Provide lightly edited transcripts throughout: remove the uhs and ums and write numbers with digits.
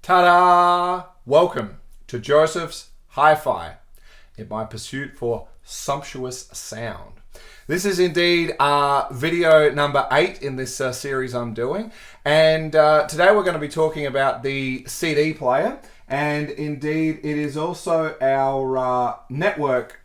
Ta-da! Welcome to Joseph's Hi-Fi in my pursuit for sumptuous sound. This is indeed video number 8 in this series I'm doing, and today we're going to be talking about the CD player, and indeed it is also our network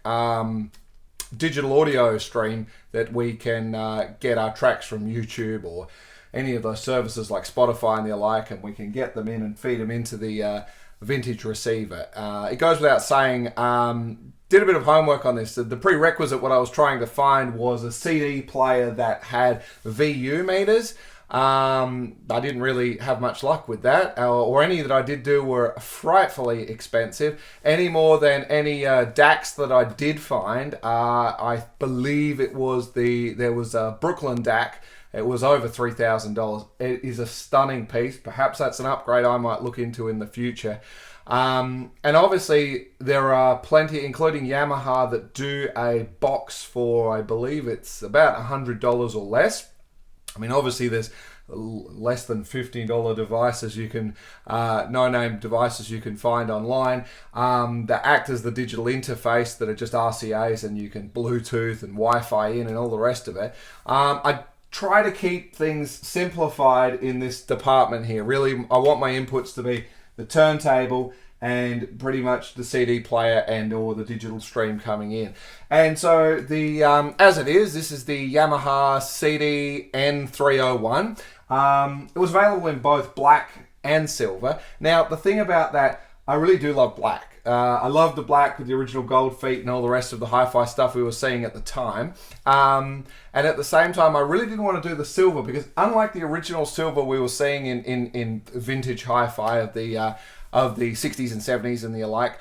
digital audio stream that we can get our tracks from YouTube or any of those services like Spotify and the like, and we can get them in and feed them into the vintage receiver. It goes without saying, did a bit of homework on this. The prerequisite, what I was trying to find, was a CD player that had VU meters. I didn't really have much luck with that, or any that I did do were frightfully expensive, any more than any DACs that I did find. I believe it was there was a Brooklyn DAC. It was over $3,000. It is a stunning piece. Perhaps that's an upgrade I might look into in the future. And obviously there are plenty, including Yamaha, that do a box for, I believe it's about $100 or less. I mean, obviously there's less than $15 devices you can, no-name devices you can find online that act as the digital interface that are just RCAs, and you can Bluetooth and Wi-Fi in and all the rest of it. I try to keep things simplified in this department here. Really, I want my inputs to be the turntable and pretty much the CD player and or the digital stream coming in. And so the as it is, this is the Yamaha CD N301. It was available in both black and silver. Now, the thing about that, I really do love black. I love the black with the original gold feet and all the rest of the hi-fi stuff we were seeing at the time. And at the same time, I really didn't want to do the silver, because unlike the original silver we were seeing in vintage hi-fi of the 60s and 70s and the alike,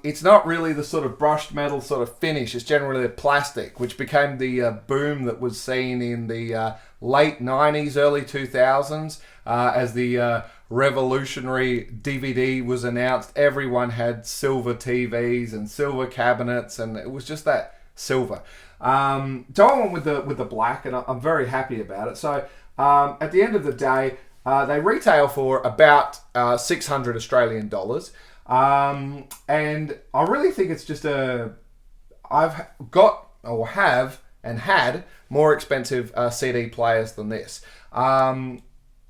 it's not really the sort of brushed metal sort of finish. It's generally a plastic, which became the boom that was seen in the late 90s, early 2000s, as the revolutionary DVD was announced. Everyone had silver TVs and silver cabinets, and it was just that silver. So I went with the black, and I'm very happy about it. So at the end of the day, they retail for about 600 Australian dollars. And I really think it's just I've got or have and had more expensive CD players than this.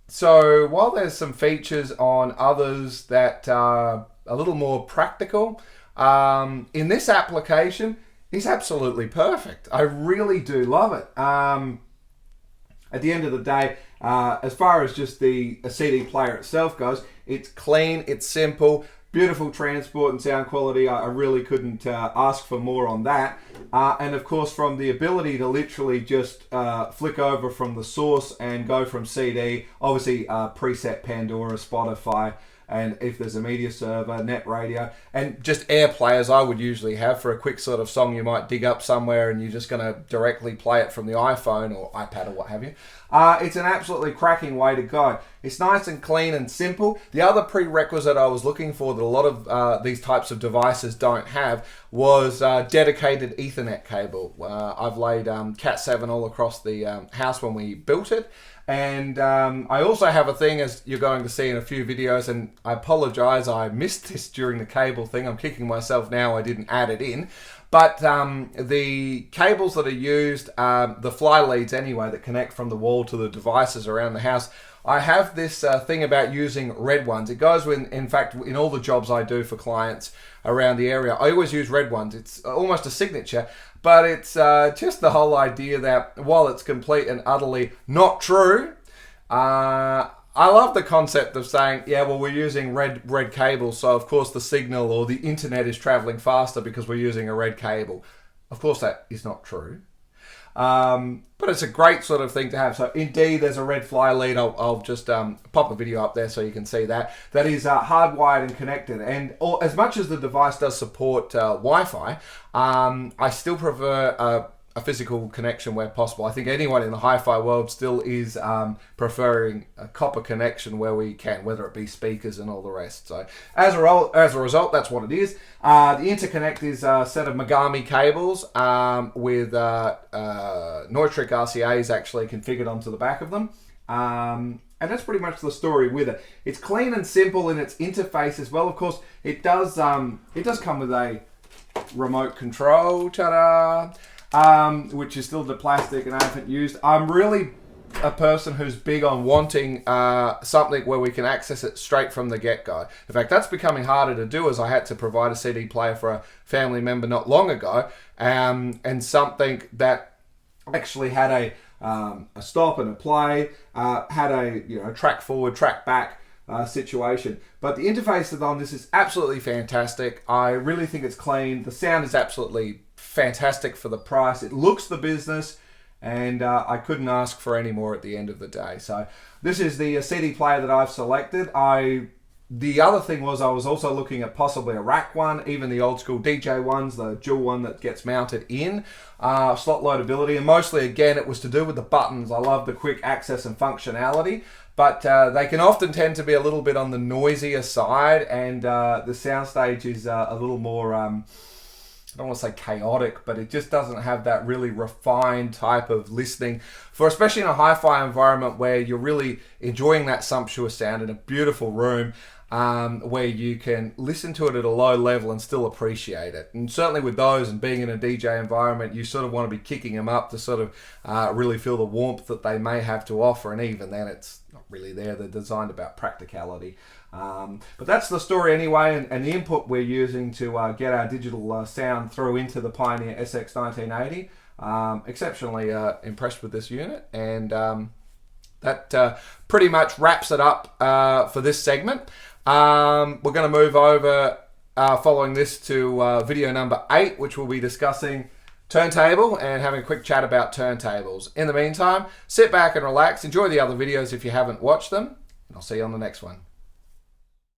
So while there's some features on others that are a little more practical, in this application, it's absolutely perfect. I really do love it. At the end of the day, as far as just a CD player itself goes, it's clean, it's simple, beautiful transport and sound quality. I really couldn't ask for more on that. And of course, from the ability to literally just flick over from the source and go from CD, obviously preset Pandora, Spotify, and if there's a media server, net radio, and just Airplay, as I would usually have for a quick sort of song you might dig up somewhere and you're just going to directly play it from the iPhone or iPad or what have you. It's an absolutely cracking way to go. It's nice and clean and simple. The other prerequisite I was looking for that a lot of these types of devices don't have was dedicated Ethernet cable. I've laid Cat7 all across the house when we built it. And I also have a thing, as you're going to see in a few videos, and I apologize, I missed this during the cable thing. I'm kicking myself now I didn't add it in. But the cables that are used, the fly leads anyway, that connect from the wall to the devices around the house, I have this thing about using red ones. It goes with, in fact, in all the jobs I do for clients around the area, I always use red ones. It's almost a signature, but it's just the whole idea that while it's complete and utterly not true, I love the concept of saying, yeah, well, we're using red cables, so of course the signal or the internet is traveling faster because we're using a red cable. Of course that is not true. But it's a great sort of thing to have. So indeed, there's a red fly lead. I'll just pop a video up there so you can see that. That is hardwired and connected. And as much as the device does support Wi-Fi, I still prefer a physical connection where possible. I think anyone in the hi-fi world still is preferring a copper connection where we can, whether it be speakers and all the rest. So as a result, that's what it is. The interconnect is a set of Megami cables with Neutrik RCAs actually configured onto the back of them. And that's pretty much the story with it. It's clean and simple in its interface as well. Of course, it does come with a remote control, ta-da, which is still the plastic and I haven't used. I'm really a person who's big on wanting something where we can access it straight from the get-go. In fact, that's becoming harder to do, as I had to provide a CD player for a family member not long ago, and something that actually had a stop and a play, had a track forward, track back situation. But the interface on this is absolutely fantastic. I really think it's clean. The sound is absolutely fantastic for the price. It looks the business, and I couldn't ask for any more at the end of the day. So this is the CD player that I've selected. The other thing was I was also looking at possibly a rack one, even the old school DJ ones, the dual one that gets mounted in, slot loadability, and mostly again it was to do with the buttons. I love the quick access and functionality, but they can often tend to be a little bit on the noisier side, and the soundstage is a little more, I don't want to say chaotic, but it just doesn't have that really refined type of listening for, especially in a hi-fi environment where you're really enjoying that sumptuous sound in a beautiful room, where you can listen to it at a low level and still appreciate it. And certainly with those, and being in a DJ environment, you sort of want to be kicking them up to sort of really feel the warmth that they may have to offer, and even then it's not really there. They're designed about practicality. But that's the story anyway, and the input we're using to get our digital sound through into the Pioneer SX 1980. Exceptionally impressed with this unit, and that pretty much wraps it up for this segment. We're going to move over following this to video number 8, which we'll be discussing turntable and having a quick chat about turntables. In the meantime, sit back and relax, enjoy the other videos if you haven't watched them, and I'll see you on the next one.